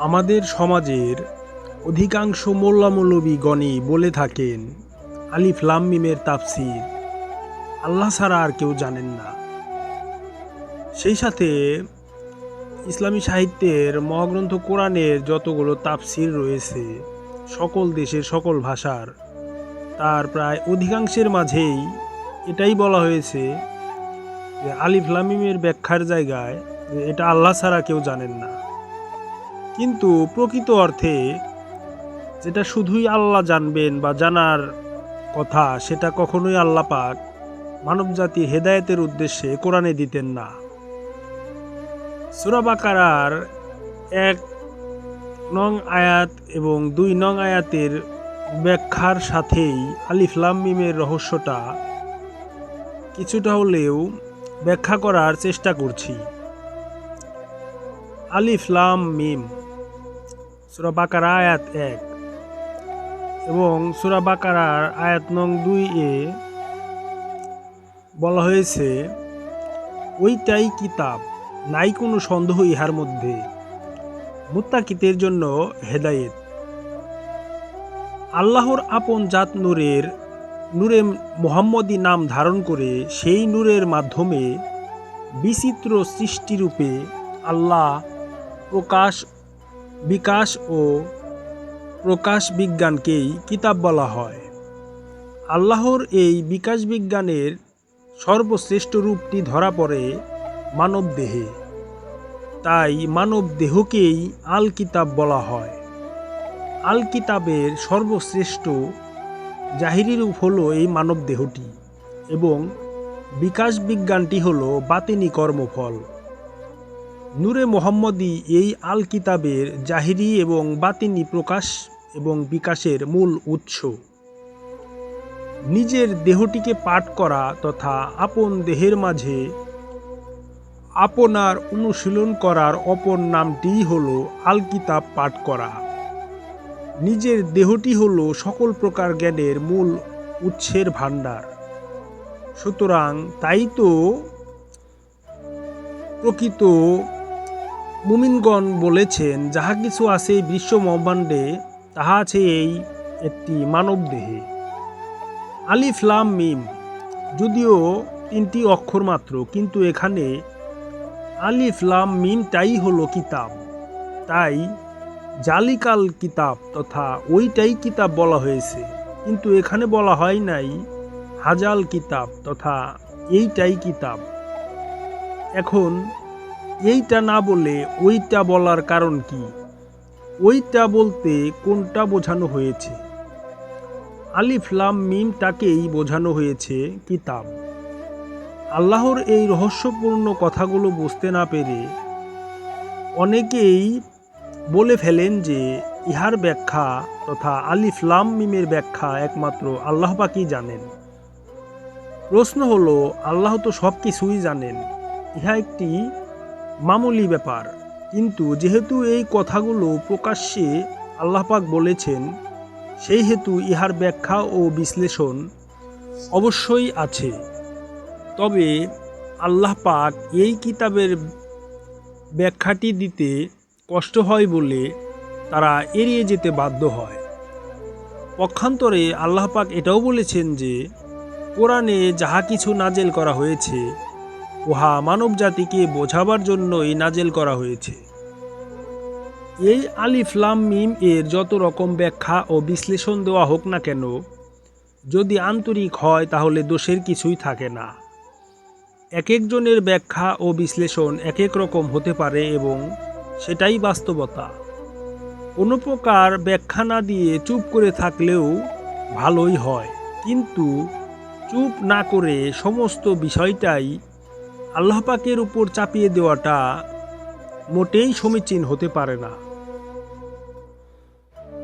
আমাদের সমাজের অধিকাংশ মোল্লা মৌলবীগণই বলে থাকেন আলিফ লাম মিমের তাফসীর আল্লাহ ছাড়া আর কেউ জানেন না। সেই সাথে ইসলামী সাহিত্যের মহাগ্রন্থ কোরআনের যতগুলো তাফসীর রয়েছে সকল দেশের সকল ভাষার, তার প্রায় অধিকাংশের মাঝেই এটাই বলা হয়েছে যে আলিফ লাম মিমের ব্যাখ্যার জায়গায় যে এটা আল্লাহ ছাড়া কেউ জানেন না। কিন্তু প্রকৃত অর্থে যেটা শুধুই আল্লাহ জানবেন বা জানার কথা, সেটা কখনোই আল্লাহ পাক মানবজাতি হেদায়েতের উদ্দেশ্যে কোরআনে দিতেন না। সূরা বাকারার ১ নং আয়াত এবং ২ নং আয়াতের ব্যাখ্যার সাথেই আলিফ লাম মিমের রহস্যটা কিছুটা হলেও ব্যাখ্যা করার চেষ্টা করছি। আলিফ লাম মিম সূরা বাকারা আয়াত ১ এবং সূরা বাকারার আয়াত নং ২-এ বলা হয়েছে, ওইটাই কিতাব, নাই কোনো সন্দেহ ইহার মধ্যে, মুত্তাকিদের জন্য হেদায়েত। আল্লাহর আপন জাত নূরে মুহাম্মদী নাম ধারণ করে সেই নূরের মাধ্যমে বিচিত্র সৃষ্টিরূপে আল্লাহ বিকাশ ও প্রকাশ বিজ্ঞানকেই কিতাব বলা হয়। আল্লাহর এই বিকাশ বিজ্ঞানের সর্বশ্রেষ্ঠ রূপটি ধরা পড়ে মানব দেহে, তাই মানব দেহকেই আল কিতাব বলা হয়। আল কিতাবের সর্বশ্রেষ্ঠ জাহিরি রূপ হলো এই মানব দেহটি এবং বিকাশ বিজ্ঞানটি হলো বাতিনি কর্মফল। নূরে মুহাম্মদী এই আল কিতাবের জাহিরি এবং বাতিনি প্রকাশ এবং বিকাশের মূল উৎস। নিজের দেহটিকে পাঠ করা তথা আপন দেহের মাঝে আপনার অনুশীলন করার অপর নামটিই হল আল কিতাব পাঠ করা। নিজের দেহটি হল সকল প্রকার জ্ঞানের মূল উৎসের ভাণ্ডার। সুতরাং তাই তো প্রকৃত মুমিনগণ বলেছেন, যাহা কিছু আছে এই বিশ্ব ব্রহ্মাণ্ডে তাহা আছে এই একটি মানব দেহে। আলিফ লাম মিম যদিও ৩টি অক্ষর মাত্র, কিন্তু এখানে আলিফ লাম মিমটাই হলো কিতাব, তাই জালিকাল কিতাব তথা ওইটাই কিতাব বলা হয়েছে। কিন্তু এখানে বলা হয় নাই হাজাল কিতাব তথা এইটাই কিতাব। এখন এইটা না বলে ওইটা বলার কারণ কি? ওইটা বলতে কোনটা বোঝানো হয়েছে? আলিফ লাম মিমটাকেই বোঝানো হয়েছে কিতাব। আল্লাহর এই রহস্যপূর্ণ কথাগুলো বুঝতে না পেরে অনেকেই বলে ফেলেন যে ইহার ব্যাখ্যা তথা আলিফ লাম মিমের ব্যাখ্যা একমাত্র আল্লাহ পাকই জানেন। প্রশ্ন হলো, আল্লাহ তো সব কিছুই জানেন, ইহা একটি মামুলি ব্যাপার। কিন্তু যেহেতু এই কথাগুলো প্রকাশ্যে আল্লাহ পাক বলেছেন, সেই হেতু ইহার ব্যাখ্যা ও বিশ্লেষণ অবশ্যই আছে। তবে আল্লাহ পাক এই কিতাবের ব্যাখ্যাটি দিতে কষ্ট হয় বলে তারা এড়িয়ে যেতে বাধ্য হয়। পক্ষান্তরে আল্লাহ পাক এটাও বলেছেন যে কোরআনে যাহা কিছু নাজেল করা হয়েছে উহা মানব জাতিকে বোঝাবার জন্যই নাজেল করা হয়েছে। এই আলিফ লাম মিম এর যত রকম ব্যাখ্যা ও বিশ্লেষণ দেওয়া হোক না কেন, যদি আন্তরিক হয় তাহলে দোষের কিছুই থাকে না। এক একজনের ব্যাখ্যা ও বিশ্লেষণ এক এক রকম হতে পারে এবং সেটাই বাস্তবতা। কোনো প্রকার ব্যাখ্যা না দিয়ে চুপ করে থাকলেও ভালোই হয়, কিন্তু চুপ না করে সমস্ত বিষয়টাই আল্লাহ পাকের উপর চাপিয়ে দেওয়াটা মোটেই সমীচীন হতে পারে না।